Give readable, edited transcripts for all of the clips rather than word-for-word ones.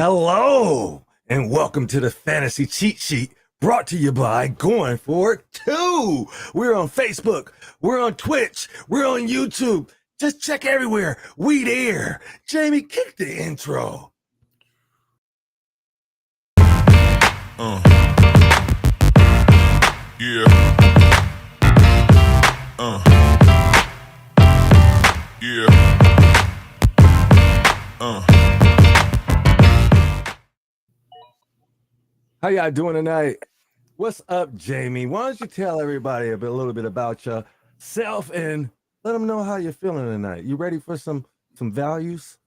Hello, and welcome to the Fantasy Cheat Sheet, brought to you by Going For It 2. We're on Facebook, we're on Twitch, we're on YouTube. Just check everywhere. We there. Jamie, kick the intro. Yeah. Yeah. How y'all doing tonight? What's up, Jamie? Why don't you tell everybody a little bit about yourself and let them know how you're feeling tonight. You ready for some values?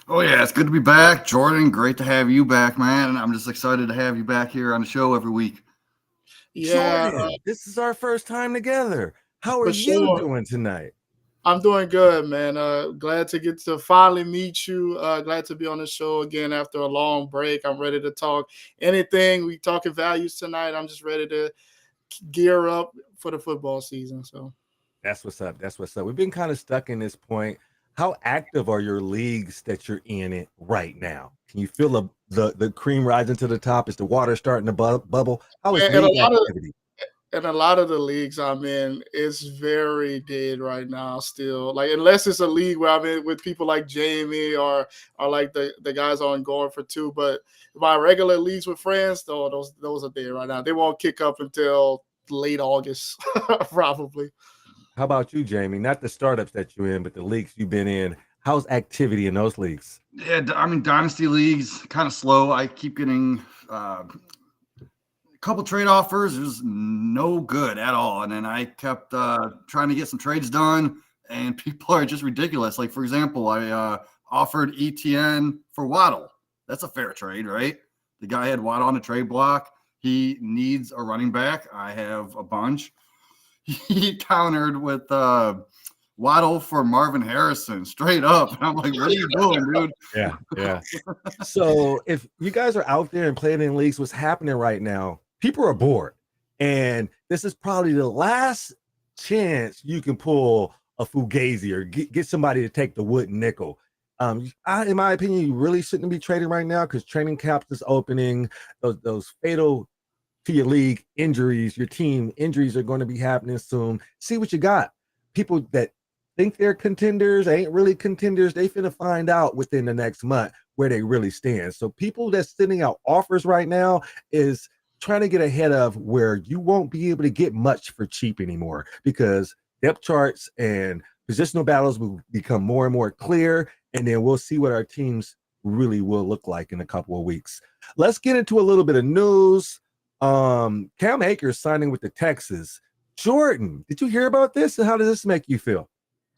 Oh, yeah, it's good to be back. Jordan, great to have you back, man. And I'm just excited to have you back here on the show every week. Yeah, Jordan, this is our first time together. How are you doing tonight? I'm doing good, man. Glad to get to finally meet you. Glad to be on the show again after a long break. I'm ready to talk anything. We talking values tonight. I'm just ready to gear up for the football season. So that's what's up. That's what's up. We've been kind of stuck in this point. How active are your leagues that you're in it right now? Can you feel the cream rising to the top? Is the water starting to bubble? How is league activity? And a lot of the leagues I'm in is very dead right now still. Like, unless it's a league where I'm in with people like Jamie or like the guys on Going For Two. But my regular leagues with friends, though, those are dead right now. They won't kick up until late August, probably. How about you, Jamie? Not the startups that you're in, but the leagues you've been in. How's activity in those leagues? Yeah, I mean, dynasty leagues, kind of slow. I keep getting couple trade offers. It was no good at all. And then I kept trying to get some trades done, and people are just ridiculous. Like, for example, I offered ETN for Waddle. That's a fair trade, right? The guy had Waddle on the trade block. He needs a running back. I have a bunch. He countered with Waddle for Marvin Harrison, straight up. And I'm like, what are you doing, dude? Yeah. So if you guys are out there and playing in leagues, what's happening right now, people are bored. And this is probably the last chance you can pull a Fugazi or get somebody to take the wooden nickel. In my opinion, you really shouldn't be trading right now because training camps is opening. Those fatal to your league injuries, your team injuries are going to be happening soon. See what you got. People that think they're contenders ain't really contenders. They finna find out within the next month where they really stand. So people that's sending out offers right now is trying to get ahead of where you won't be able to get much for cheap anymore because depth charts and positional battles will become more and more clear, and then we'll see what our teams really will look like in a couple of weeks. Let's get into a little bit of news. Cam Akers signing with the Texans. Jordan, did you hear about this, and how does this make you feel?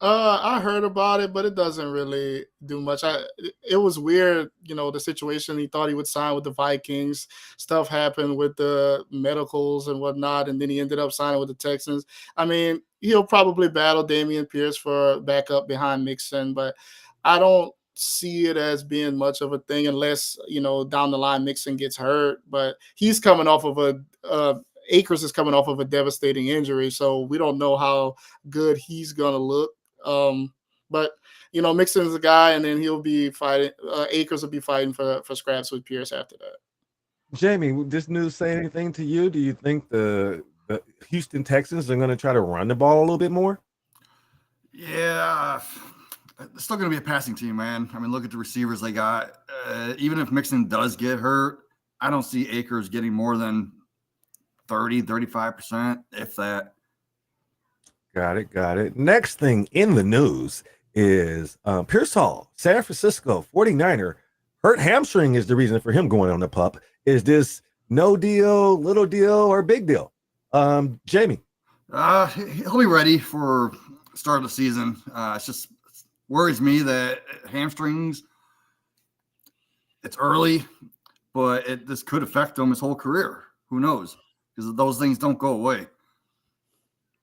I heard about it, but it doesn't really do much. It was weird, the situation. He thought he would sign with the Vikings. Stuff happened with the medicals and whatnot, and then he ended up signing with the Texans. I mean, he'll probably battle Dameon Pierce for backup behind Mixon, but I don't see it as being much of a thing unless, down the line Mixon gets hurt. But he's coming off of Akers is coming off of a devastating injury, so we don't know how good he's going to look. But Mixon's a guy, and then he'll be fighting. Akers will be fighting for scraps with Pierce after that. Jamie, would this news say anything to you? Do you think the Houston Texans are going to try to run the ball a little bit more? Yeah, it's still going to be a passing team, man. I mean, look at the receivers they got. Even if Mixon does get hurt, I don't see Akers getting more than 30-35%, if that. Got it. Next thing in the news is Pierce Hall, San Francisco 49er. Hurt hamstring is the reason for him going on the PUP. Is this no deal, little deal, or big deal? Jamie. He'll be ready for start of the season. It just worries me that hamstrings, it's early, but this could affect him his whole career. Who knows? Because those things don't go away.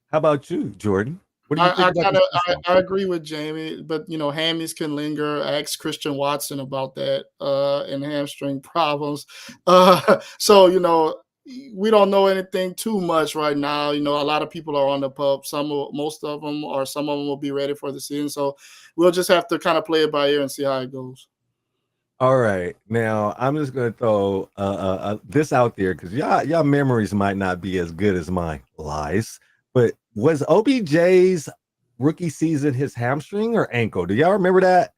How about you, Jordan? What do you think about this? I agree with Jamie, but hammies can linger. I asked Christian Watson about that and hamstring problems. So we don't know anything too much right now. A lot of people are on the PUP. Most of them, or some of them will be ready for the season. So we'll just have to kind of play it by ear and see how it goes. All right, now I'm just gonna throw this out there because y'all memories might not be as good as mine. Lies, but was OBJ's rookie season his hamstring or ankle? Do y'all remember that?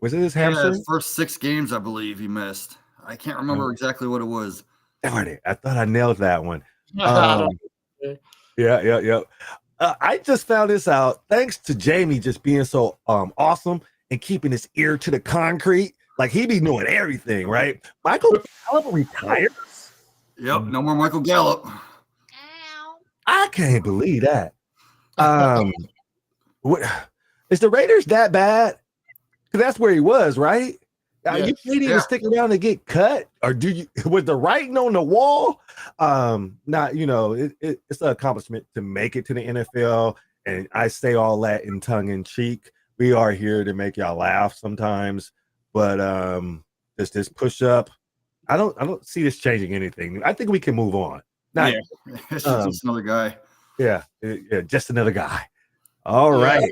Was it his Yeah, his hamstring? first 6 games, I believe he missed. I can't remember exactly what it was. Darn it! I thought I nailed that one. I don't. Yeah. I just found this out thanks to Jamie just being so awesome and keeping his ear to the concrete. Like he be knowing everything, right? Michael Gallup retires. Yep, no more Michael Gallup. I can't believe that. What is the Raiders that bad? Because that's where he was, right? Yes. You need to stick around and get cut, or do you? Was the writing on the wall? Not it's an accomplishment to make it to the NFL, and I say all that in tongue in cheek. We are here to make y'all laugh sometimes, but this push up, I don't see this changing anything. I think we can move on. Yeah, it's just another guy. Yeah, just another guy. All right.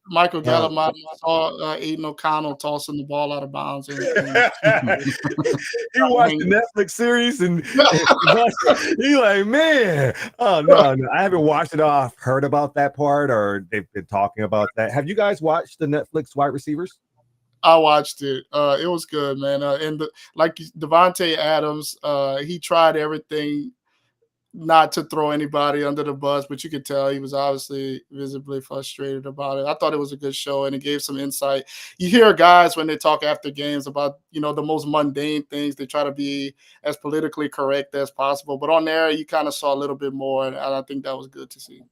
Michael Gallup might saw Aiden O'Connell tossing the ball out of bounds. He watched the Netflix series and he like, man, oh no, I haven't watched it all. I've heard about that part, or they've been talking about that. Have you guys watched the Netflix wide receivers? I watched it. It was good, man. And like Devontae Adams, he tried everything not to throw anybody under the bus, but you could tell he was obviously visibly frustrated about it. I thought it was a good show, and it gave some insight. You hear guys when they talk after games about, the most mundane things. They try to be as politically correct as possible, but on there you kind of saw a little bit more, and I think that was good to see.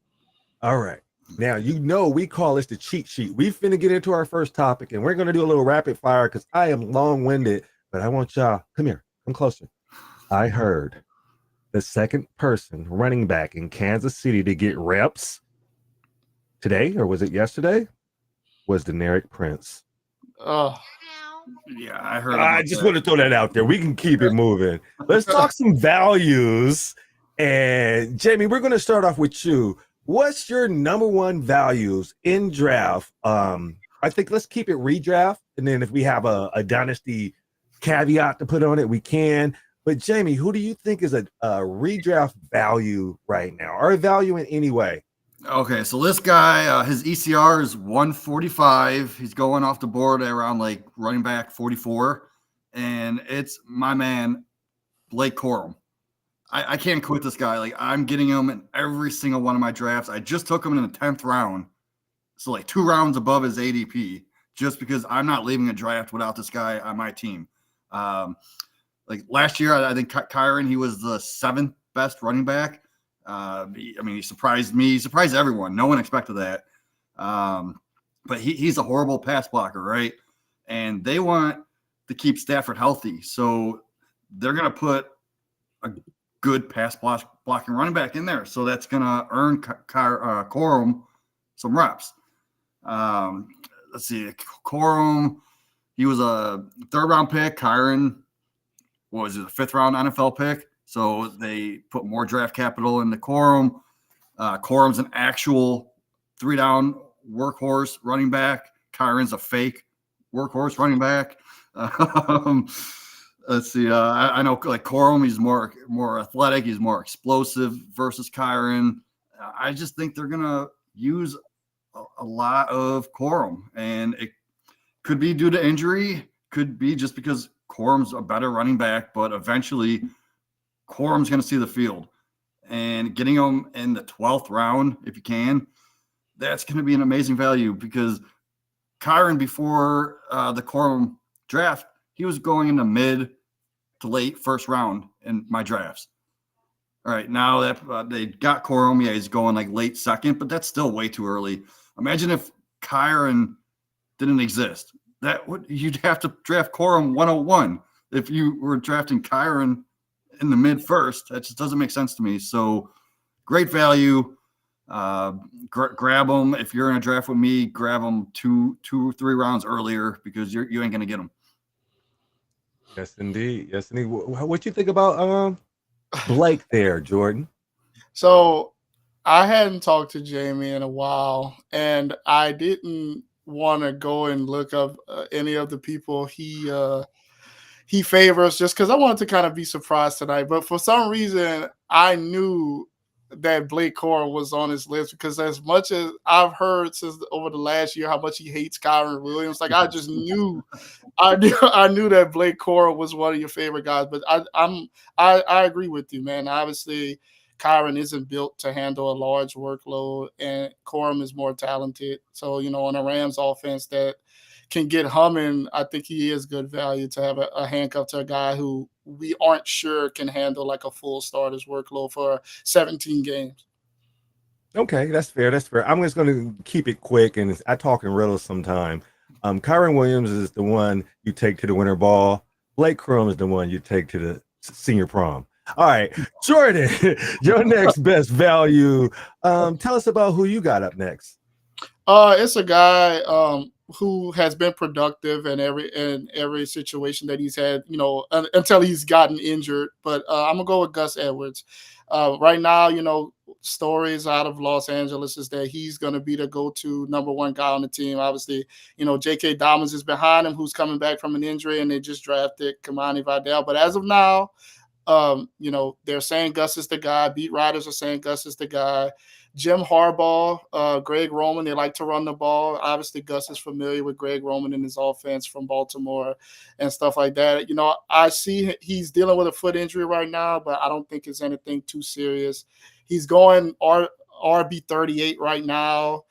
All right. Now, we call this the cheat sheet. We finna get into our first topic, and we're going to do a little rapid fire because I am long-winded, but I want y'all, come here, come closer. I heard the second person running back in Kansas City to get reps today, or was it yesterday, was Deneric Prince. Oh, Yeah, I heard. I just want to throw that out there. We can keep it moving. Let's talk some values. And Jamie, we're going to start off with you. What's your number one values in draft? I think let's keep it redraft, and then if we have a dynasty caveat to put on it, we can. But Jamie, who do you think is a redraft value right now, or a value in any way? Okay, so this guy, his ECR is 145. He's going off the board at around like running back 44, and it's my man Blake Corum. I can't quit this guy. Like, I'm getting him in every single one of my drafts. I just took him in the 10th round, so like 2 rounds above his ADP, just because I'm not leaving a draft without this guy on my team. Like last year, I think Kyron, he was the 7th best running back. He surprised me. He surprised everyone. No one expected that. But he's a horrible pass blocker, right? And they want to keep Stafford healthy. So they're going to put a good pass blocking running back in there. So that's going to earn Corum some reps. Let's see. Corum, he was a 3rd round pick. Kyron, what was it, a 5th round NFL pick? So they put more draft capital into Corum. Corum's an actual 3-down workhorse running back. Kyron's a fake workhorse running back. Let's see. I know like Corum, he's more athletic. He's more explosive versus Kyron. I just think they're going to use a lot of Corum, and it could be due to injury. Could be just because Corum's a better running back, but eventually Corum's going to see the field, and getting him in the 12th round, if you can, that's going to be an amazing value, because Kyron, before the Corum draft, he was going in the mid to late 1st round in my drafts. All right, now that they got Corum, yeah, he's going like late 2nd, but that's still way too early. Imagine if Kyron didn't exist. You'd have to draft Corum 101 if you were drafting Kyron in the mid 1st. That just doesn't make sense to me. So great value. Grab them. If you're in a draft with me, grab them 2 or 3 rounds earlier, because you ain't going to get them. Yes, indeed. Yes, indeed. What you think about Blake there, Jordan? So I hadn't talked to Jamie in a while, and I didn't want to go and look up any of the people he favors, just because I wanted to kind of be surprised tonight. But for some reason, I knew that Blake Cora was on his list, because as much as I've heard since over the last year how much he hates Kyron Williams, like I just knew I knew that Blake Cora was one of your favorite guys. But I agree with you, man. Obviously, Kyron isn't built to handle a large workload, and Corum is more talented. So, on a Rams offense that can get humming, I think he is good value to have a handcuff to a guy who we aren't sure can handle like a full starter's workload for 17 games. Okay, that's fair. That's fair. I'm just going to keep it quick, and I talk in riddles sometime. Kyron Williams is the one you take to the winter ball. Blake Corum is the one you take to the senior prom. All right, Jordan, your next best value. Tell us about who you got up next. It's a guy who has been productive in every situation that he's had, until he's gotten injured. But I'm gonna go with Gus Edwards. Right now, stories out of Los Angeles is that he's gonna be the go-to number one guy on the team. Obviously, J.K. Dobbins is behind him, who's coming back from an injury, and they just drafted Kamani Vidal. But as of now, they're saying Gus is the guy. Beat writers are saying Gus is the guy. Jim Harbaugh, Greg Roman, they like to run the ball. Obviously, Gus is familiar with Greg Roman and his offense from Baltimore and stuff like that. I see he's dealing with a foot injury right now, but I don't think it's anything too serious. He's going RB 38 right now.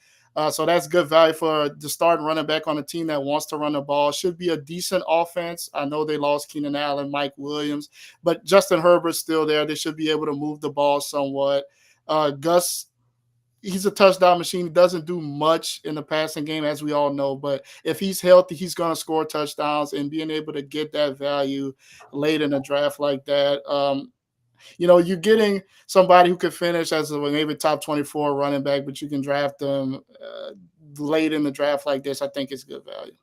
So that's good value for the starting running back on a team that wants to run the ball. Should be a decent offense. I know they lost Keenan Allen, Mike Williams, but Justin Herbert's still there. They should be able to move the ball somewhat. Gus, he's a touchdown machine. He doesn't do much in the passing game, as we all know, but if he's healthy, he's going to score touchdowns, and being able to get that value late in a draft like that. You're getting somebody who could finish as a maybe top 24 running back, but you can draft them late in the draft like this. I think it's good value.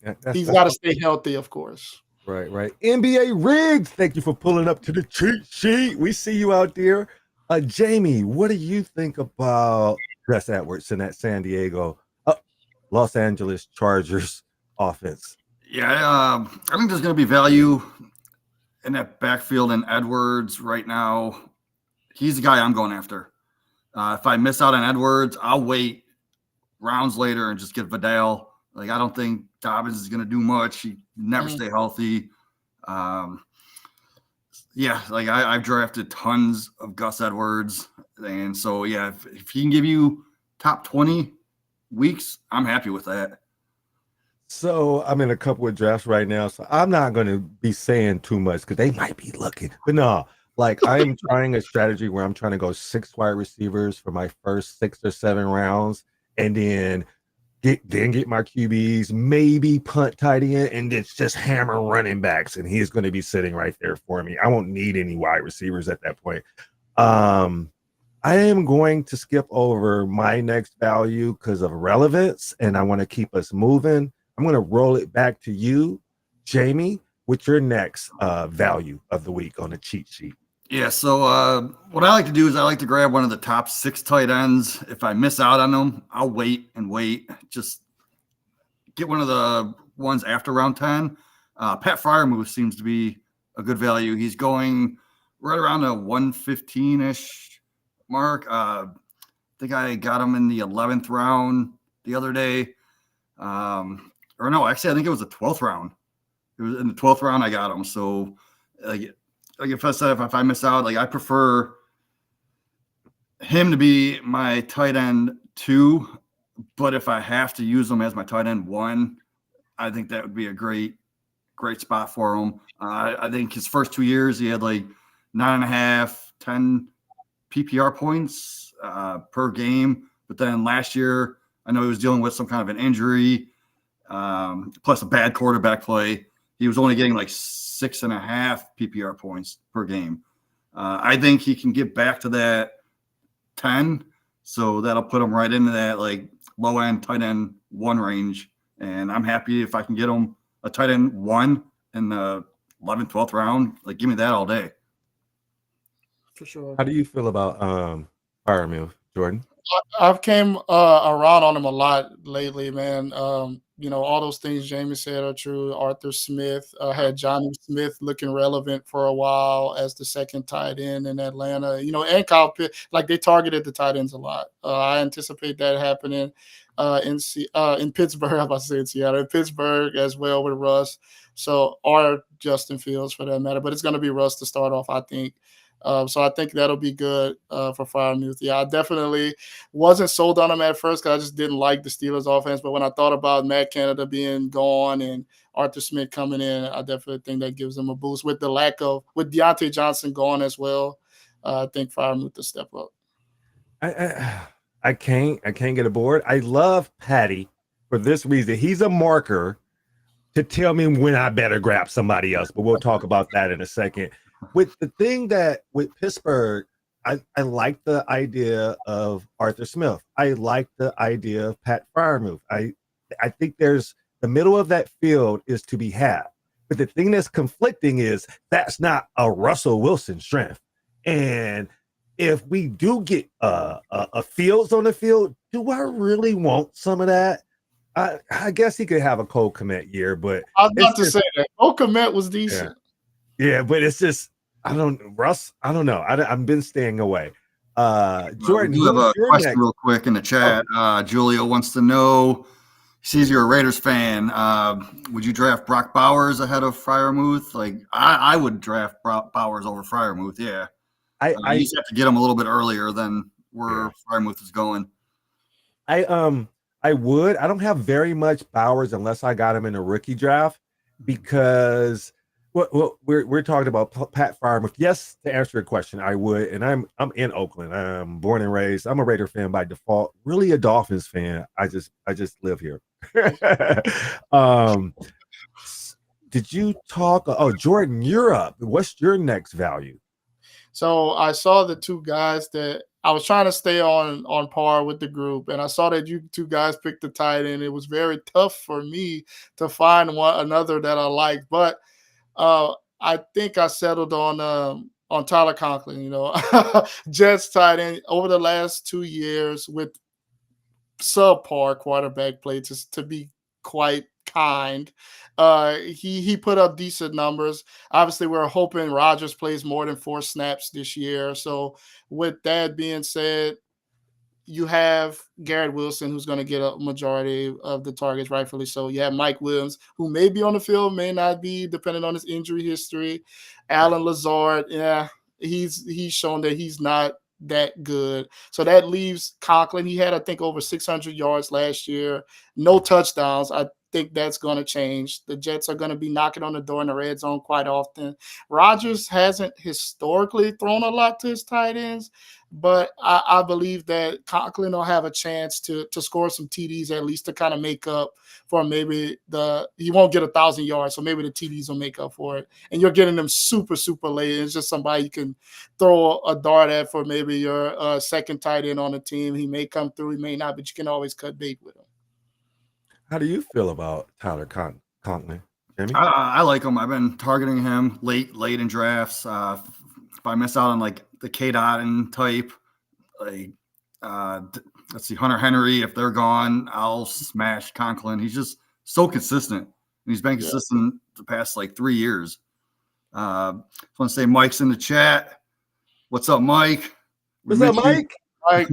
Yeah, he's got to stay healthy, of course. Right. NBA Riggs, thank you for pulling up to the cheat sheet. We see you out there. Jamie, what do you think about Gus Edwards in that San Diego, Los Angeles Chargers offense? Yeah, I think there's going to be value in that backfield and Edwards right now. He's the guy I'm going after. If I miss out on Edwards, I'll wait rounds later and just get Vidal. Like, I don't think Dobbins is going to do much. He never stay healthy. Yeah, like I've drafted tons of Gus Edwards. And so, yeah, if he can give you top 20 weeks, I'm happy with that. So I'm in a couple of drafts right now, so I'm not going to be saying too much because they might be looking. But no, like I'm trying a strategy where I'm trying to go 6 wide receivers for my first 6 or 7 rounds, and then get my QBs, maybe punt tight end, and it's just hammer running backs, and he's going to be sitting right there for me. I won't need any wide receivers at that point. I am going to skip over my next value because of relevance, and I want to keep us moving. I'm going to roll it back to you, Jamie, with your next value of the week on the cheat sheet. Yeah, so what I like to do is I like to grab one of the top 6 tight ends. If I miss out on them, I'll wait. Just get one of the ones after round 10. Pat Freiermuth seems to be a good value. He's going right around the 115-ish mark. I think I got him in the 11th round the other day. Or no, actually, I think it was the 12th round. It was in the 12th round I got him. So, like if I miss out, like I prefer him to be my tight end 2, but if I have to use him as my tight end 1, I think that would be a great spot for him. I think his first 2 years he had like 9.5, 10 PPR points per game, but then last year I know he was dealing with some kind of an injury, plus a bad quarterback play. He was only getting like 6.5 PPR points per game. I think he can get back to that 10, so that'll put him right into that like low end tight end 1 range. And I'm happy if I can get him a tight end 1 in the 11th, 12th round. Like, give me that all day. For sure. How do you feel about Freiermuth, Jordan? I've came around on him a lot lately, man. All those things Jamie said are true. Arthur Smith had Johnny Smith looking relevant for a while as the second tight end in Atlanta. And Kyle Pitt, like they targeted the tight ends a lot. I anticipate that happening in Pittsburgh. I'm about to say in Seattle, in Pittsburgh as well with Russ. So or Justin Fields for that matter, but it's going to be Russ to start off, I think. So I think that'll be good for Freiermuth. Yeah, I definitely wasn't sold on him at first because I just didn't like the Steelers offense. But when I thought about Matt Canada being gone and Arthur Smith coming in, I definitely think that gives them a boost. With Deontay Johnson gone as well, I think Freiermuth to step up. I can't get aboard. I love Patty for this reason. He's a marker to tell me when I better grab somebody else, but we'll talk about that in a second. With the thing that with Pittsburgh, I like the idea of Arthur Smith. I like the idea of Pat Freiermuth. I think there's the middle of that field is to be had. But the thing that's conflicting is that's not a Russell Wilson strength. And if we do get a Fields on the field, do I really want some of that? I guess he could have a Cole Kmet year, but I was about to say that Cole Kmet was decent. Yeah, but it's just I don't know. I've been staying away. Jordan, we have a question real quick in the chat. Julio wants to know. He sees you're a Raiders fan. Would you draft Brock Bowers ahead of Freiermuth? Like I would draft Bowers over Freiermuth. Yeah, I just have to get him a little bit earlier than where Freiermuth is going. I would. I don't have very much Bowers unless I got him in a rookie draft because we're talking about Pat Freiermuth. Yes, to answer your question, I would. And I'm in Oakland. I'm born and raised. I'm a Raider fan by default. Really a Dolphins fan. I just live here. Did you talk? Oh, Jordan, you're up. What's your next value? So I saw the two guys that I was trying to stay on par with the group, and I saw that you two guys picked the tight end. It was very tough for me to find another that I liked, but I think I settled on Tyler Conklin. Jets tight end over the last 2 years with subpar quarterback play to be quite kind. He put up decent numbers. Obviously, we're hoping Rodgers plays more than 4 snaps this year. So with that being said, you have Garrett Wilson, who's going to get a majority of the targets, rightfully so. You have Mike Williams, who may be on the field, may not be, depending on his injury history. Alan Lazard, he's shown that he's not that good. So that leaves Conklin. He had, I think, over 600 yards last year. No touchdowns. I think that's going to change. The Jets are going to be knocking on the door in the red zone quite often. Rodgers hasn't historically thrown a lot to his tight ends, but I believe that Conklin will have a chance to score some TDs at least to kind of make up for maybe he won't get 1,000 yards, so maybe the TDs will make up for it. And you're getting them super, super late. It's just somebody you can throw a dart at for maybe your second tight end on the team. He may come through, he may not, but you can always cut bait with him. How do you feel about Tyler Conklin, Jamie? I like him. I've been targeting him late in drafts. If I miss out on like the K. Dotton type, like let's see, Hunter Henry, if they're gone, I'll smash Conklin. He's just so consistent. And he's been consistent the past like 3 years. I want to say Mike's in the chat. What's up, Mike? What's up, Mike? Mike.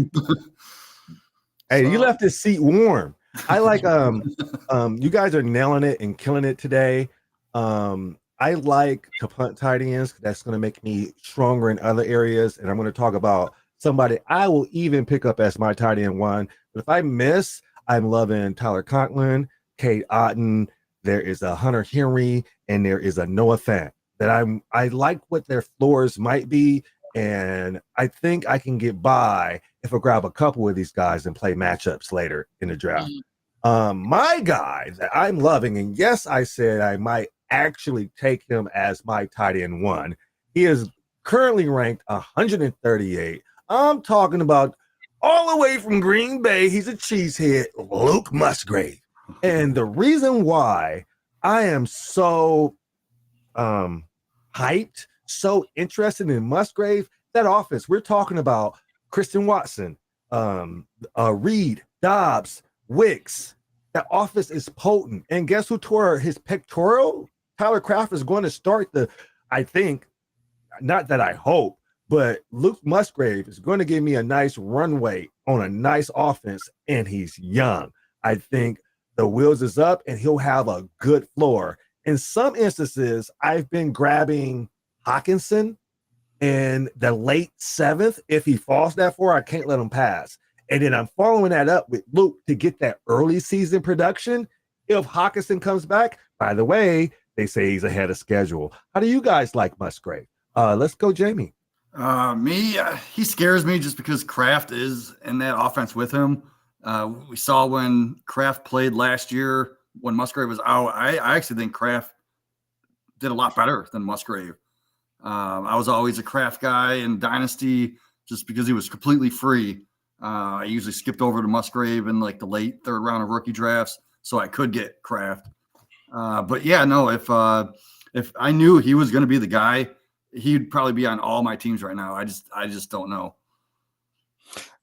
Hey, you left his seat warm. I like you guys are nailing it and killing it today. I like to punt tight ends. That's going to make me stronger in other areas. And I'm going to talk about somebody I will even pick up as my tight end one. But if I miss, I'm loving Tyler Conklin, Kate Otten. There is a Hunter Henry, and there is a Noah Fant that I like what their floors might be. And I think I can get by if I grab a couple of these guys and play matchups later in the draft. My guy that I'm loving, and yes, I said I might actually take him as my tight end one. He is currently ranked 138. I'm talking about all the way from Green Bay. He's a cheesehead, Luke Musgrave. And the reason why I am so hyped, so interested in Musgrave, that offense, we're talking about Christian Watson, Reed, Dobbs, Wicks. That offense is potent. And guess who tore his pectoral? Tyler Kraft is going to start I think, not that I hope, but Luke Musgrave is going to give me a nice runway on a nice offense, and he's young. I think the wheels is up, and he'll have a good floor. In some instances, I've been grabbing Hawkinson in the late 7th. If he falls that far, I can't let him pass. And then I'm following that up with Luke to get that early season production. If Hawkinson comes back, by the way, they say he's ahead of schedule. How do you guys like Musgrave? Let's go, Jamie. He scares me just because Kraft is in that offense with him. We saw when Kraft played last year when Musgrave was out. I actually think Kraft did a lot better than Musgrave. I was always a Kraft guy in Dynasty just because he was completely free. I usually skipped over to Musgrave in like the late 3rd round of rookie drafts so I could get Kraft. But yeah, no, if I knew he was going to be the guy, he'd probably be on all my teams right now. I just don't know.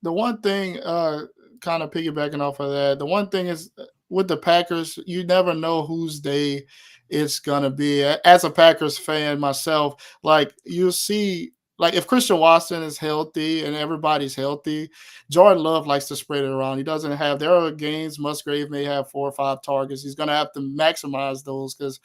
The one thing, kind of piggybacking off of that, the one thing is with the Packers, you never know whose day it's gonna be. As a Packers fan myself, like you see, like if Christian Watson is healthy and everybody's healthy, Jordan Love likes to spread it around. He doesn't have. There are games Musgrave may have 4 or 5 targets. He's gonna have to maximize those because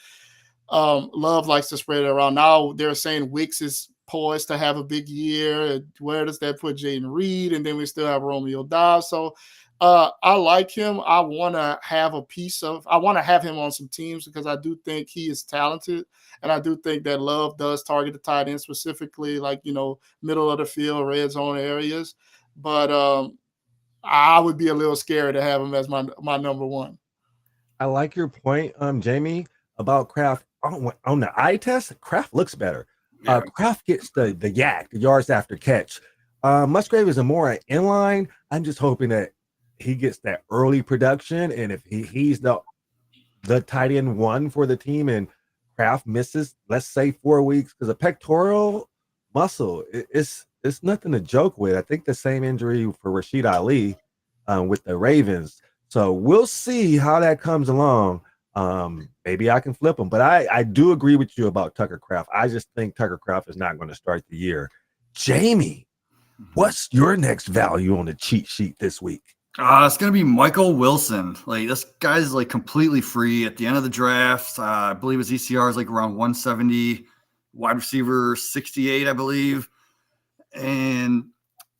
Love likes to spread it around. Now they're saying Wicks is poised to have a big year. Where does that put Jaden Reed? And then we still have Romeo Dobbs. So I like him. I want to have him on some teams because I do think he is talented. And I do think that Love does target the tight end specifically, like, middle of the field, red zone areas. But I would be a little scared to have him as my number one. I like your point, Jamie, about Kraft. On the eye test, Kraft looks better. Yeah. Kraft gets the yards after catch. Musgrave is a more inline. I'm just hoping that he gets that early production, and if he's the tight end 1 for the team, and Kraft misses, let's say 4 weeks, because a pectoral muscle, it's nothing to joke with. I think the same injury for Rashid Ali with the Ravens. So we'll see how that comes along. Maybe I can flip him, but I do agree with you about Tucker Kraft. I just think Tucker Kraft is not going to start the year. Jamie, what's your next value on the cheat sheet this week? It's going to be Michael Wilson. Like, this guy's like completely free at the end of the draft. I believe his ECR is like around 170, wide receiver 68, I believe. And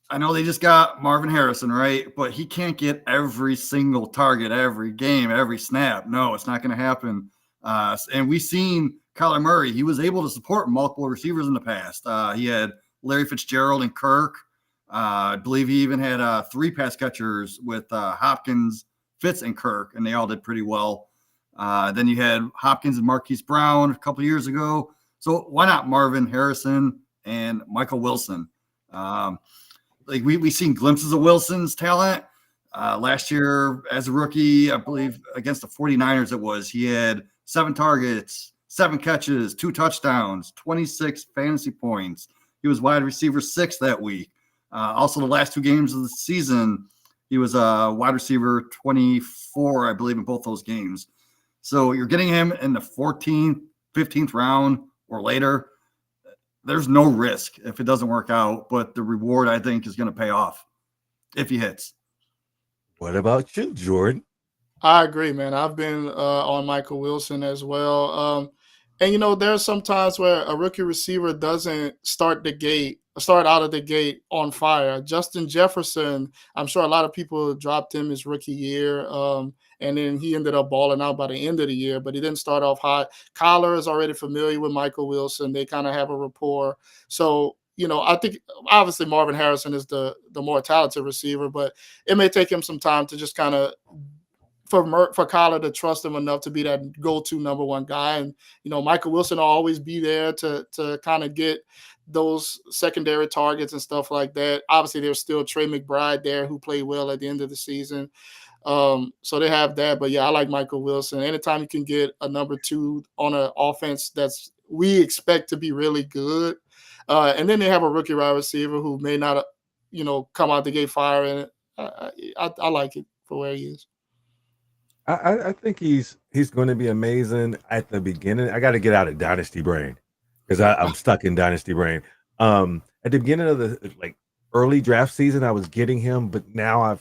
I know they just got Marvin Harrison, right? But he can't get every single target, every game, every snap. No, it's not going to happen. And we've seen Kyler Murray. He was able to support multiple receivers in the past. He had Larry Fitzgerald and Kirk. I believe he even had 3 pass catchers with Hopkins, Fitz, and Kirk, and they all did pretty well. Then you had Hopkins and Marquise Brown a couple years ago. So why not Marvin Harrison and Michael Wilson? Like we've seen glimpses of Wilson's talent. Last year as a rookie, I believe against the 49ers he had 7 targets, 7 catches, 2 touchdowns, 26 fantasy points. He was wide receiver 6 that week. Also, the last 2 games of the season, he was a wide receiver 24, I believe, in both those games. So you're getting him in the 14th, 15th round or later. There's no risk if it doesn't work out, but the reward, I think, is going to pay off if he hits. What about you, Jordan? I agree, man. I've been on Michael Wilson as well. And there's some times where a rookie receiver doesn't start out of the gate on fire. Justin Jefferson, I'm sure a lot of people dropped him his rookie year, and then he ended up balling out by the end of the year, but he didn't start off hot. Kyler is already familiar with Michael Wilson. They kind of have a rapport. So, I think obviously Marvin Harrison is the more talented receiver, but it may take him some time to just kind of for Kyler to trust him enough to be that go-to number 1 guy. And, Michael Wilson will always be there to kind of get those secondary targets and stuff like that. Obviously, there's still Trey McBride there who played well at the end of the season. So they have that. But, yeah, I like Michael Wilson. Anytime you can get a number 2 on an offense we expect to be really good. And then they have a rookie wide receiver who may not come out the gate firing. I like it for where he is. I think he's going to be amazing at the beginning. I got to get out of Dynasty Brain because I'm stuck in Dynasty Brain. At the beginning of the early draft season, I was getting him, but now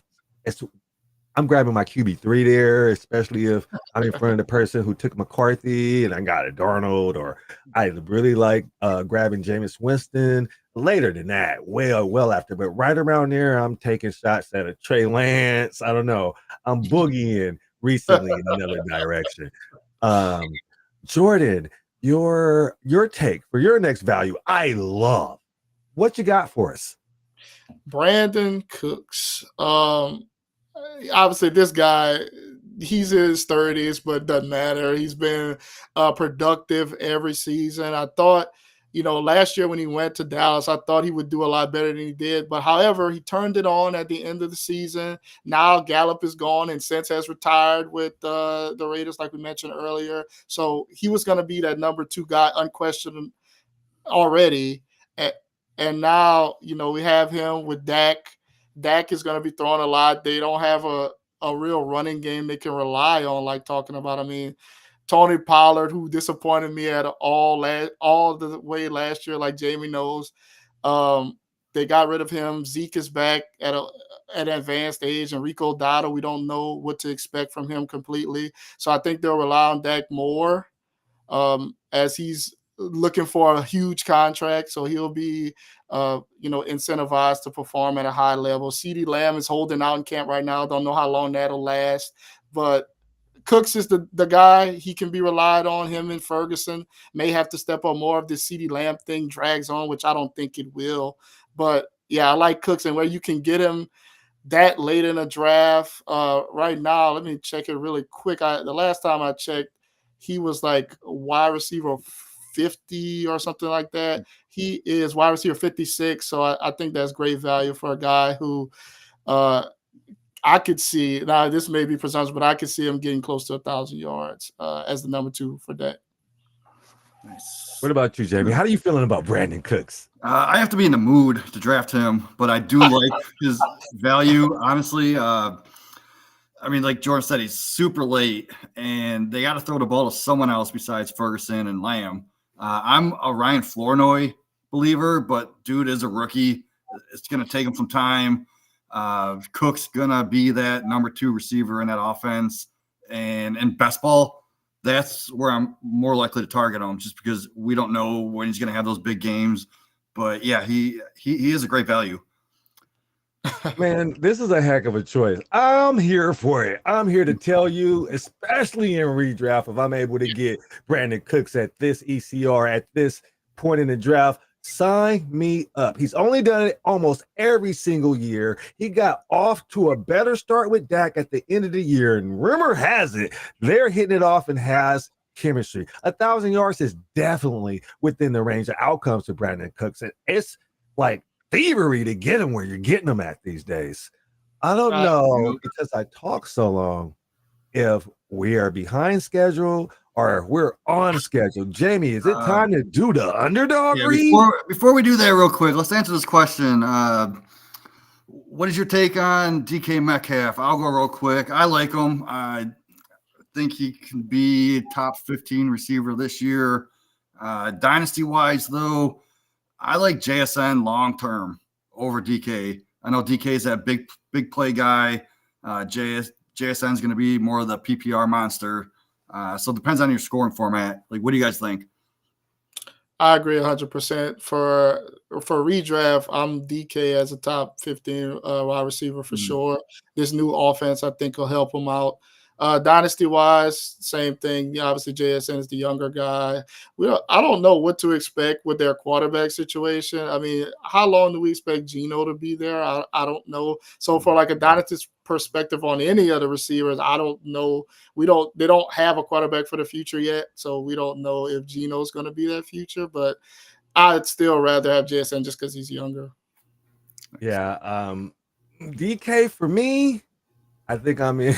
I'm grabbing my QB3 there, especially if I'm in front of the person who took McCarthy and I got a Darnold, or I really like grabbing Jameis Winston. Later than that, well after, but right around there, I'm taking shots at a Trey Lance. I don't know. I'm boogieing recently in another direction. Jordan, your take for your next value, I love. What you got for us? Brandon Cooks. Obviously, this guy, he's in his 30s, but doesn't matter. He's been productive every season. I thought, last year when he went to Dallas, I thought he would do a lot better than he did. But however, he turned it on at the end of the season. Now Gallup is gone and Sense has retired with the Raiders, like we mentioned earlier. So he was going to be that number 2 guy, unquestioned already. And now, we have him with Dak. Dak is going to be throwing a lot. They don't have a real running game they can rely on, like talking about. I mean, Tony Pollard, who disappointed me at all the way last year, like Jamie knows. They got rid of him. Zeke is back at an advanced age, and Rico Dotto, we don't know what to expect from him completely. So I think they'll rely on Dak more as he's looking for a huge contract, so he'll be incentivized to perform at a high level. CeeDee Lamb is holding out in camp right now. Don't know how long that'll last, but Cooks is the guy. He can be relied on. Him and Ferguson may have to step up more if the CeeDee Lamb thing drags on, which I don't think it will. But yeah, I like Cooks, and where you can get him that late in a draft right now. Let me check it really quick. The last time I checked, he was like wide receiver 50 or something like that. He is wide receiver 56. So I think that's great value for a guy who I could see. Now, this may be presumptuous, but I could see him getting close to 1,000 yards as the number 2 for that. Nice. What about you, Jamie? How are you feeling about Brandon Cooks? I have to be in the mood to draft him, but I do like his value, honestly. I mean, like Jordan said, he's super late, and they got to throw the ball to someone else besides Ferguson and Lamb. I'm a Ryan Flournoy believer, but dude is a rookie. It's going to take him some time. Cook's going to be that number 2 receiver in that offense. And in best ball, that's where I'm more likely to target him, just because we don't know when he's going to have those big games. But, yeah, he is a great value. Man, this is a heck of a choice. I'm here for it. I'm here to tell you, especially in redraft, if I'm able to get Brandon Cooks at this ECR at this point in the draft, sign me up. He's only done it almost every single year. He got off to a better start with Dak at the end of the year, and rumor has it they're hitting it off and has chemistry. 1,000 yards is definitely within the range of outcomes for Brandon Cooks, and it's like thievery to get him where you're getting them at these days. I don't know, because I talk so long, if we are behind schedule or we're on schedule. Jamie, is it time to do the underdog read? Before we do that real quick, let's answer this question. What is your take on DK Metcalf? I'll go real quick. I like him. I think he can be top 15 receiver this year. Dynasty-wise, though, I like JSN long-term over DK. I know DK is that big play guy. JSN is going to be more of the PPR monster. So it depends on your scoring format. Like, what do you guys think? I agree 100%. For redraft, I'm DK as a top 15 wide receiver for sure. This new offense, I think, will help him out. Dynasty-wise, same thing. Obviously, JSN is the younger guy. I don't know what to expect with their quarterback situation. I mean, how long do we expect Geno to be there? I don't know. So for like a dynasty perspective on any of the receivers, I don't know. They don't have a quarterback for the future yet, so we don't know if Geno's going to be that future. But I'd still rather have JSN just because he's younger. Yeah, DK for me, I think I'm in.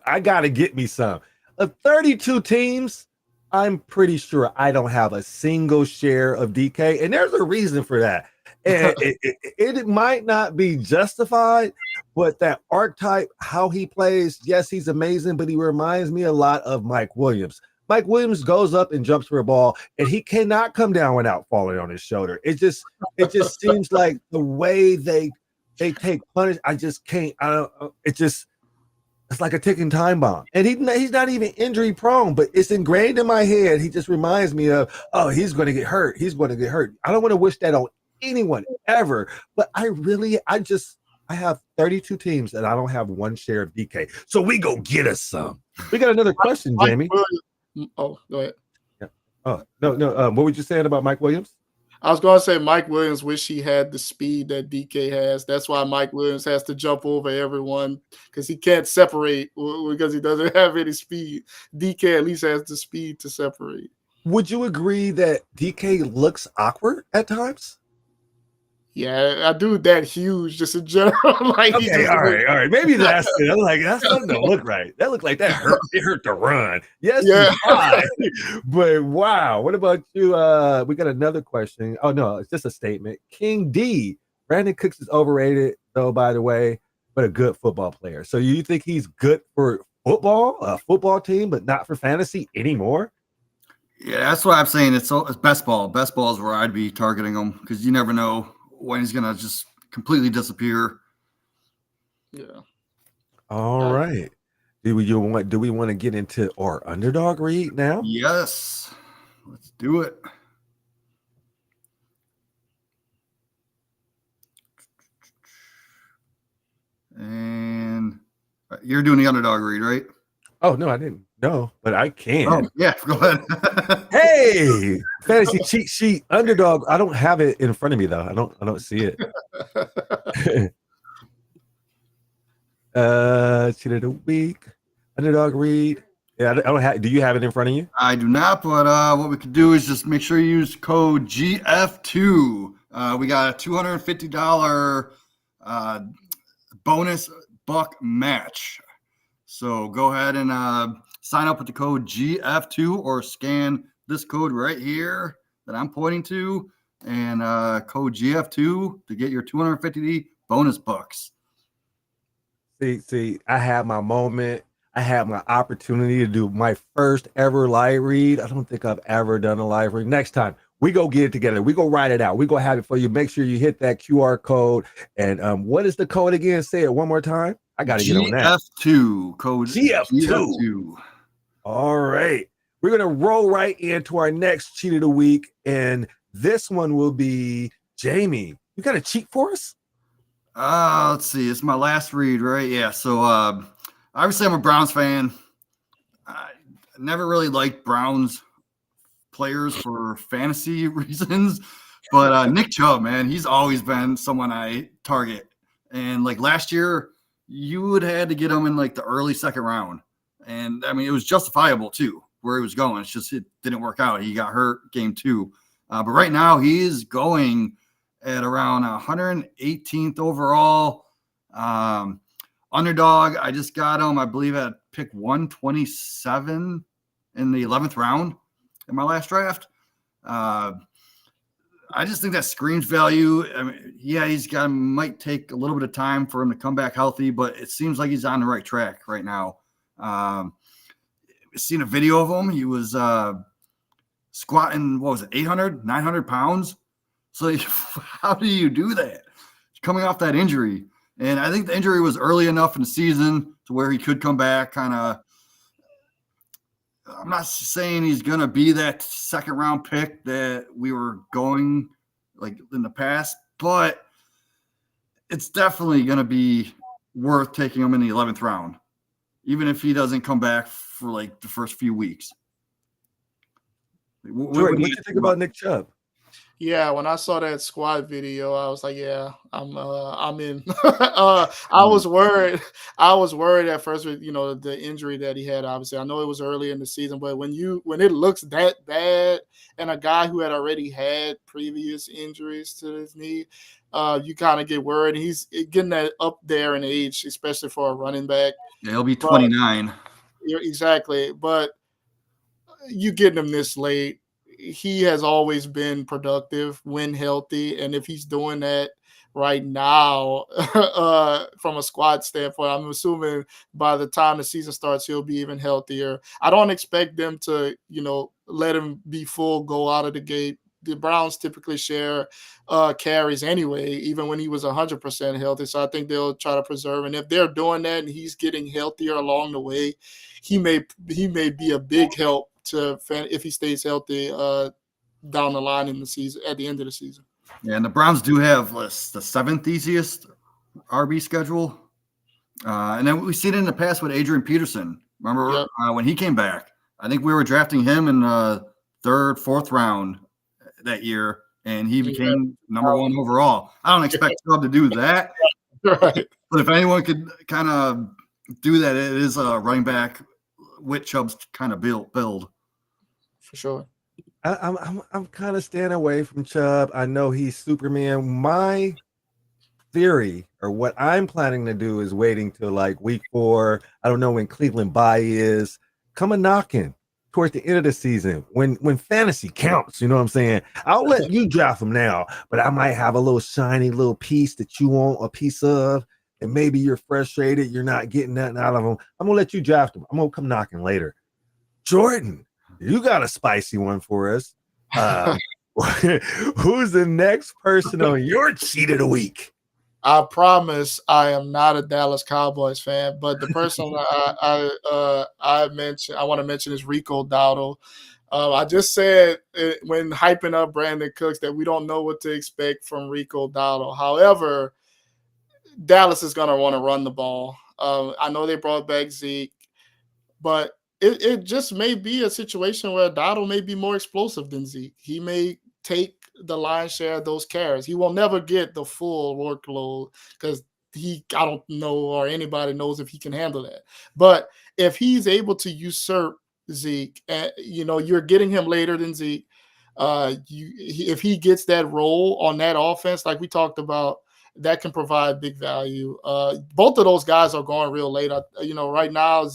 I got to get me some. 32 teams, I'm pretty sure I don't have a single share of DK. And there's a reason for that. And it might not be justified, but that archetype, how he plays, yes, he's amazing, but he reminds me a lot of Mike Williams. Mike Williams goes up and jumps for a ball, and he cannot come down without falling on his shoulder. It just seems like the way they take punish. I just can't. I don't. It's like a ticking time bomb. And he's not even injury prone, but it's ingrained in my head. He just reminds me of, oh, he's going to get hurt. He's going to get hurt. I don't want to wish that on anyone ever, but I have 32 teams and I don't have one share of DK. So we go get us some. We got another question, Jamie. Oh, go ahead. Yeah. Oh, no. What were you saying about Mike Williams? I was going to say Mike Williams wish he had the speed that DK has. That's why Mike Williams has to jump over everyone because he can't separate because he doesn't have any speed. DK at least has the speed to separate. Would you agree that DK looks awkward at times? Yeah, a dude that huge, just in general. Like, okay, all right. Maybe that's it. I'm like, that's doesn't look right. That looked like that hurt. It hurt to run. Yes, yeah. But wow. What about you? We got another question. Oh no, it's just a statement. King D. Brandon Cooks is overrated, though, by the way, but a good football player. So you think he's good for a football team, but not for fantasy anymore? Yeah, that's why I'm saying it's best ball. Best ball is where I'd be targeting him because you never know when he's gonna just completely disappear. Yeah. All right. Do we want to get into our underdog read now? Yes. Let's do it. And you're doing the underdog read, right? Oh no, I didn't. No, but I can. Oh, yeah, go ahead. Hey, fantasy cheat sheet underdog. I don't have it in front of me though. I don't see it. Cheat of the week, underdog read. Yeah, I don't have. Do you have it in front of you? I do not. But what we could do is just make sure you use code GF2. We got a $250 bonus buck match. So go ahead and sign up with the code GF2 or scan this code right here that I'm pointing to and code GF2 to get your 250 bonus bucks. See, I had my moment. I had my opportunity to do my first ever live read. I don't think I've ever done a live read. Next time, we go get it together. We go write it out. We go have it for you. Make sure you hit that QR code. And what is the code again? Say it one more time. I got to get on that. GF2. Code GF2. All right. We're going to roll right into our next cheat of the week. And this one will be Jamie. You got a cheat for us? Let's see. It's my last read, right? Yeah. So obviously I'm a Browns fan. I never really liked Browns players for fantasy reasons. But Nick Chubb, man, he's always been someone I target. And like last year, you would have had to get him in like the early second round. And I mean, it was justifiable too, where he was going. It's just, it didn't work out. He got hurt game 2. But right now he is going at around 118th overall. Underdog, I just got him, I believe, at pick 127 in the 11th round in my last draft. I just think that screams value. I mean, yeah, might take a little bit of time for him to come back healthy, but it seems like he's on the right track right now. Seen a video of him. He was squatting, 800, 900 pounds. So how do you do that? Coming off that injury. And I think the injury was early enough in the season to where he could come back kind of. I'm not saying he's going to be that second round pick that we were going like in the past, but it's definitely going to be worth taking him in the 11th round, even if he doesn't come back for like the first few weeks. What do you think about Nick Chubb? Yeah, when I saw that squad video, I was like, "Yeah, I'm in." I was worried. I was worried at first with the injury that he had. Obviously, I know it was early in the season, but when it looks that bad, and a guy who had already had previous injuries to his knee, you kind of get worried. He's getting that up there in age, especially for a running back. Yeah, he'll be 29. Exactly, but you getting him this late. he has always been productive when healthy, and if he's doing that right now, from a squad standpoint, I'm assuming by the time the season starts, he'll be even healthier. I don't expect them to, let him be full go out of the gate. The Browns typically share carries anyway, even when he was 100% healthy. So I think they'll try to preserve. And if they're doing that and he's getting healthier along the way, he may be a big help to if he stays healthy down the line in the season at the end of the season. Yeah, and the Browns do have the 7th easiest RB schedule. And then we've seen it in the past with Adrian Peterson. Remember when he came back? I think we were drafting him in the 3rd, 4th round that year, and he became number 1 overall. I don't expect Chubb to do that. Right. But if anyone could kind of do that, it is a running back with Chubb's kind of build. For sure. I'm kind of staying away from Chubb. I know he's Superman. My theory, or what I'm planning to do, is waiting till like week 4. I don't know when Cleveland bye is. Come a knocking towards the end of the season when fantasy counts. You know what I'm saying? I'll let you draft him now, but I might have a little shiny little piece that you want a piece of, and maybe you're frustrated, you're not getting nothing out of him. I'm gonna let you draft him. I'm gonna come knocking later. Jordan, you got a spicy one for us. Who's the next person on your cheat of the week? I promise I am not a Dallas Cowboys fan, but the person I want to mention is Rico Dowdle. I just said when hyping up Brandon Cooks that we don't know what to expect from Rico Dowdle. However, Dallas is going to want to run the ball. I know they brought back Zeke, but it just may be a situation where Dowdle may be more explosive than Zeke. He may take the lion's share of those carries. He will never get the full workload because I don't know, or anybody knows if he can handle that. But if he's able to usurp Zeke, you're getting him later than Zeke. If he gets that role on that offense, like we talked about, that can provide big value. Both of those guys are going real late. Right now,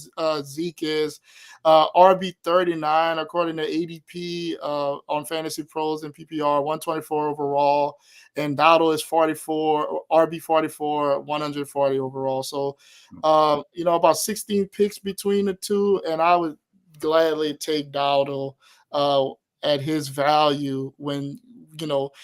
Zeke is RB 39 according to ADP on Fantasy Pros and PPR, 124 overall, and Dowdle is 44 RB 44, 140 overall. So, about 16 picks between the two, and I would gladly take Dowdle at his value when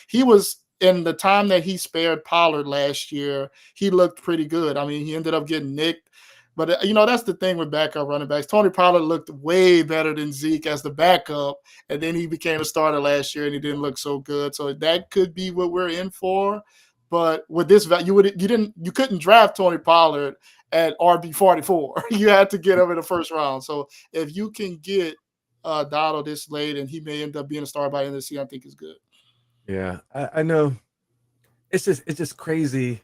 he was. In the time that he spared Pollard last year, he looked pretty good. I mean, he ended up getting nicked. But, that's the thing with backup running backs. Tony Pollard looked way better than Zeke as the backup, and then he became a starter last year, and he didn't look so good. So that could be what we're in for. But with this, you couldn't draft Tony Pollard at RB 44. You had to get him in the first round. So if you can get Dowdle this late, and he may end up being a star by the end of the season, I think is good. Yeah, I know. It's just crazy.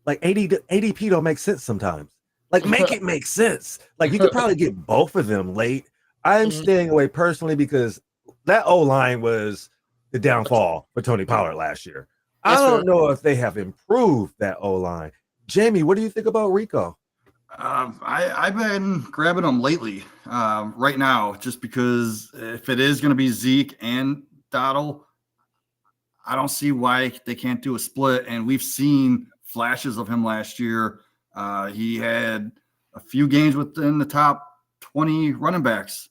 Like ADP don't make sense sometimes. Like make it make sense. Like you could probably get both of them late. I'm staying away personally because that O-line was the downfall for Tony Pollard last year. I don't know if they have improved that O-line. Jamie, what do you think about Rico? I've been grabbing them lately, right now, just because if it is going to be Zeke and Dowdle, I don't see why they can't do a split. And we've seen flashes of him last year. He had a few games within the top 20 running backs.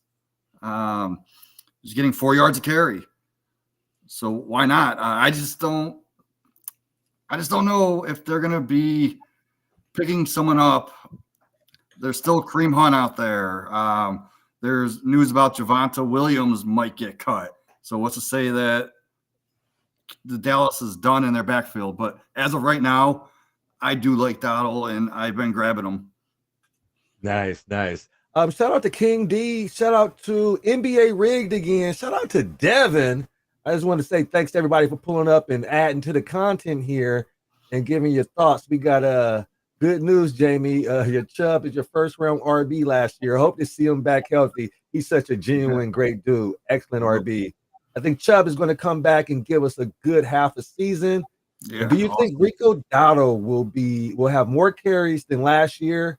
He's getting 4 yards a carry. So why not? I just don't know if they're going to be picking someone up. There's still Kareem Hunt out there. There's news about Javonte Williams might get cut. So what's to say that the Dallas is done in their backfield? But as of right now, I do like Dowdle, and I've been grabbing them. Nice. Shout out to King D. Shout out to NBA Rigged again. Shout out to Devin. I just want to say thanks to everybody for pulling up and adding to the content here and giving your thoughts. We got good news, Jamie. Your Chubb is your first round RB last year. I hope to see him back healthy. He's such a genuine, great dude. Excellent RB. I think Chubb is going to come back and give us a good half a season. Yeah, do you think Rico Dowdle will have more carries than last year?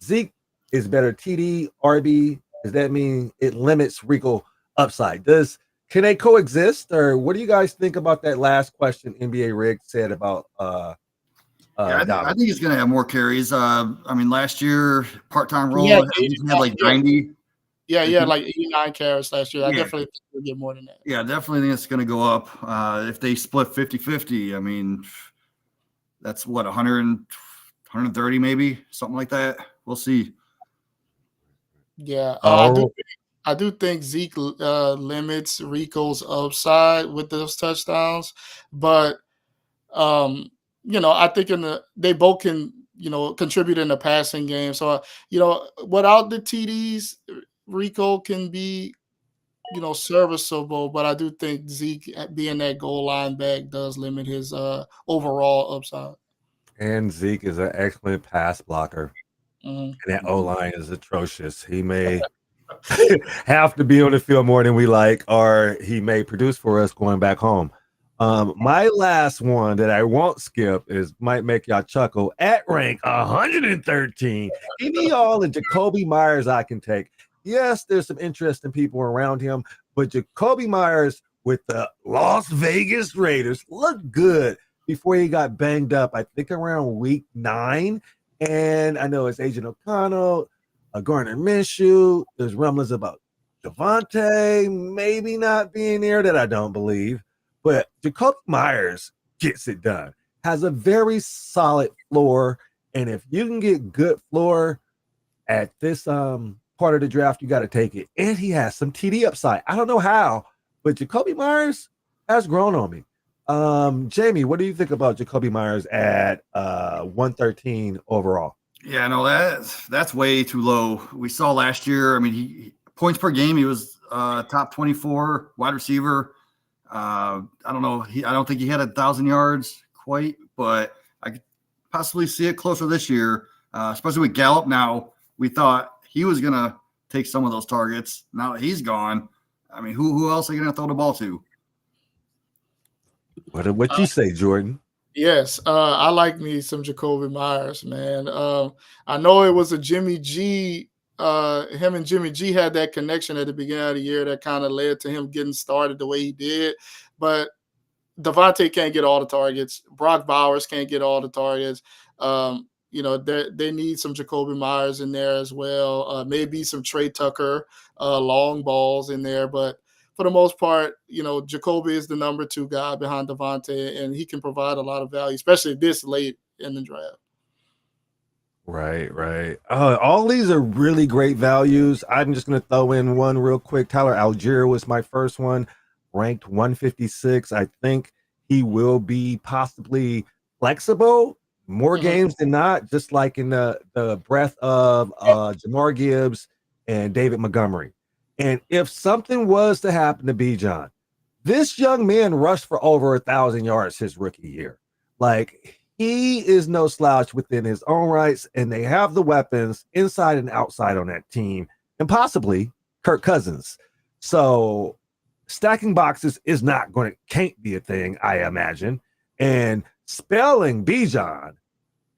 Zeke is better TD, RB. Does that mean it limits Rico upside? Does Can they coexist, or what do you guys think about that last question NBA Rick said about Yeah, I Donovan? think he's going to have more carries. I mean, last year part-time He had role, he had like 90. yeah, like 89 carries last year. I Yeah. definitely think he'll get more than that. Yeah, definitely think it's going to go up. If they split 50-50, I mean, that's what 100, 130 maybe, something like that. We'll see. Yeah, Oh, I do think Zeke limits Rico's upside with those touchdowns, but I think they both can contribute in the passing game. So without the TDs, Rico can be serviceable, but I do think Zeke being that goal line back does limit his overall upside. and Zeke is an excellent pass blocker, Mhm. and that O line is atrocious. He may have to be on the field more than we like, or he may produce for us going back home. My last one that I won't skip is might make y'all chuckle. At rank 113, give me all the Jacoby Myers I can take. Yes, there's some interesting people around him, but Jacoby Myers with the Las Vegas Raiders looked good before he got banged up, I think around week 9. And I know it's Agent O'Connell, Gardner Minshew. There's rumblings about Devontae maybe not being there that I don't believe. But Jacoby Myers gets it done, has a very solid floor. And if you can get good floor at this part of the draft, you got to take it. And he has some TD upside. I don't know how, but Jacoby Myers has grown on me. Jamie, what do you think about Jacoby Myers at 113 overall? Yeah, no, that's way too low. We saw last year. I mean, he points per game. He was top 24 wide receiver. I don't know. I don't think he had 1,000 yards quite, but I could possibly see it closer this year, especially with Gallup. Now we thought he was gonna take some of those targets. Now that he's gone, I mean, who else are you gonna throw the ball to? What you say, Jordan? Yes, I like me some Jacoby Myers, man. I know it was a Jimmy G. Him and Jimmy G had that connection at the beginning of the year that kind of led to him getting started the way he did. But Devontae can't get all the targets. Brock Bowers can't get all the targets. They need some Jacoby Myers in there as well. Maybe some Trey Tucker long balls in there, but for the most part, Jacoby is the number 2 guy behind Devontae, and he can provide a lot of value, especially this late in the draft. Right, right. All these are really great values. I'm just going to throw in one real quick. Tyler Algier was my first one, ranked 156. I think he will be possibly flexible more games than not, just like in the breath of Jamar Gibbs and David Montgomery. And if something was to happen to Bijan, this young man rushed for over 1,000 yards his rookie year. Like, he is no slouch within his own rights, and they have the weapons inside and outside on that team, and possibly Kirk Cousins. So stacking boxes is can't be a thing, I imagine. And spelling Bijan,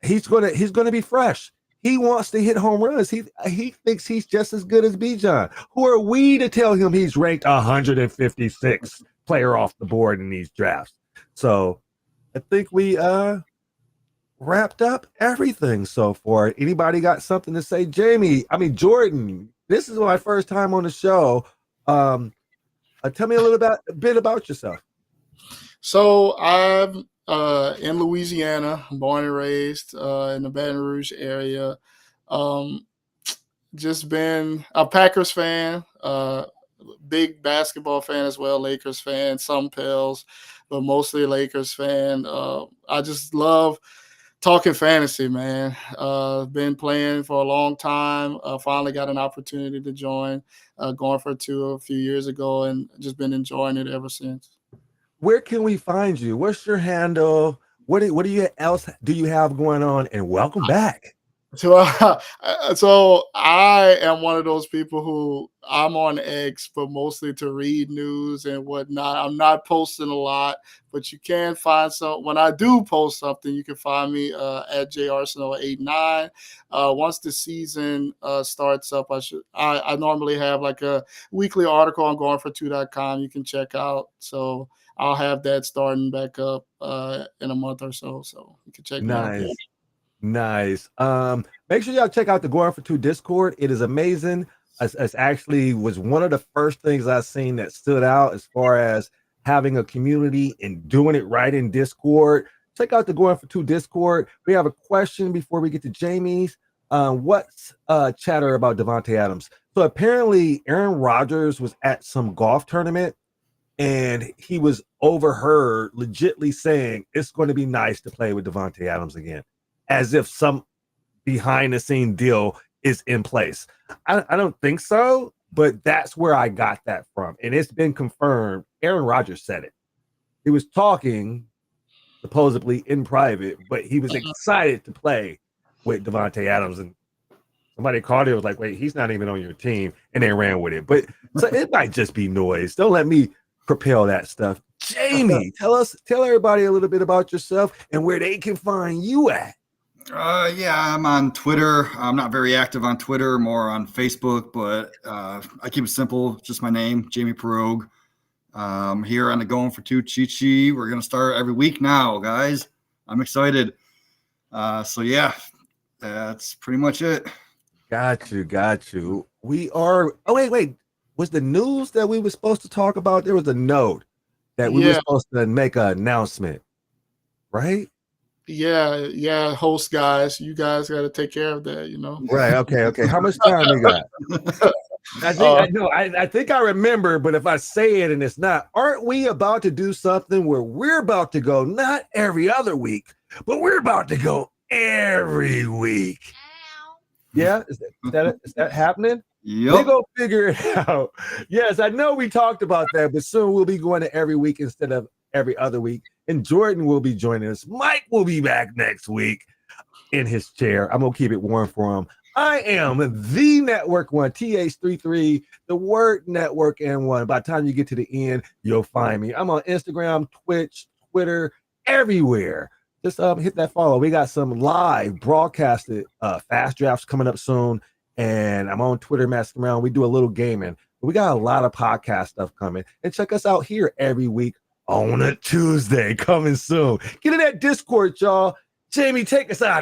he's gonna be fresh. He wants to hit home runs. He thinks he's just as good as Bijan. Who are we to tell him he's ranked 156 player off the board in these drafts? So I think we wrapped up everything so far. Anybody got something to say? Jordan, this is my first time on the show. Tell me a bit about yourself. So I'm in Louisiana, born and raised in the Baton Rouge area. Just been a Packers fan, big basketball fan as well, Lakers fan, some Pels, but mostly Lakers fan. I just love talking fantasy, man. Been playing for a long time. Finally got an opportunity to join, going for 2 a few years ago, and just been enjoying it ever since. Where can we find you? What's your handle? What do you else do you have going on? And welcome back. So I am one of those people who I'm on X, but mostly to read news and whatnot. I'm not posting a lot, but you can find some. When I do post something, you can find me at jarsenal89. Once the season starts up, I normally have like a weekly article on goingfor2.com you can check out. So I'll have that starting back up in a month or so. So you can check me out there. Nice. Make sure y'all check out the Going for Two Discord. It is amazing. It's actually was one of the first things I've seen that stood out as far as having a community and doing it right in Discord. Check out the Going for Two Discord. We have a question before we get to Jamie's. What's chatter about Devontae Adams? So apparently Aaron Rodgers was at some golf tournament and he was overheard legitly saying it's going to be nice to play with Devontae Adams again, as if some behind the scene deal is in place. I don't think so, but that's where I got that from. And it's been confirmed. Aaron Rodgers said it. He was talking supposedly in private, but he was excited to play with Devontae Adams. And somebody called it, was like, wait, he's not even on your team. And they ran with it. But so it might just be noise. Don't let me propel that stuff. Jamie, tell everybody a little bit about yourself and where they can find you at. Yeah, I'm on Twitter. I'm not very active on Twitter, more on Facebook, but I keep it simple. Just my name, Jamie Perogue. Here on the Going for Two cheat sheet. We're going to start every week now, guys. I'm excited. So yeah, that's pretty much it. Got you. We are, oh, wait. Was the news that we were supposed to talk about? There was a note that we were supposed to make an announcement, right? Yeah, host guys, you guys got to take care of that, Right. Okay. How much time we got? I think I remember, but if I say it and it's not, aren't we about to do something where we're about to go not every other week, but we're about to go every week? Yeah, is that happening? Yep. We go figure it out. Yes, I know we talked about that, but soon we'll be going to every week instead of every other week. And Jordan will be joining us. Mike will be back next week in his chair. I'm going to keep it warm for him. I am the Network One, TH33, the word Network N1. By the time you get to the end, you'll find me. I'm on Instagram, Twitch, Twitter, everywhere. Just hit that follow. We got some live broadcasted fast drafts coming up soon. And I'm on Twitter messing around. We do a little gaming. We got a lot of podcast stuff coming. And check us out here every week on a Tuesday coming soon. Get in that Discord, y'all. Jamie, take us out of here.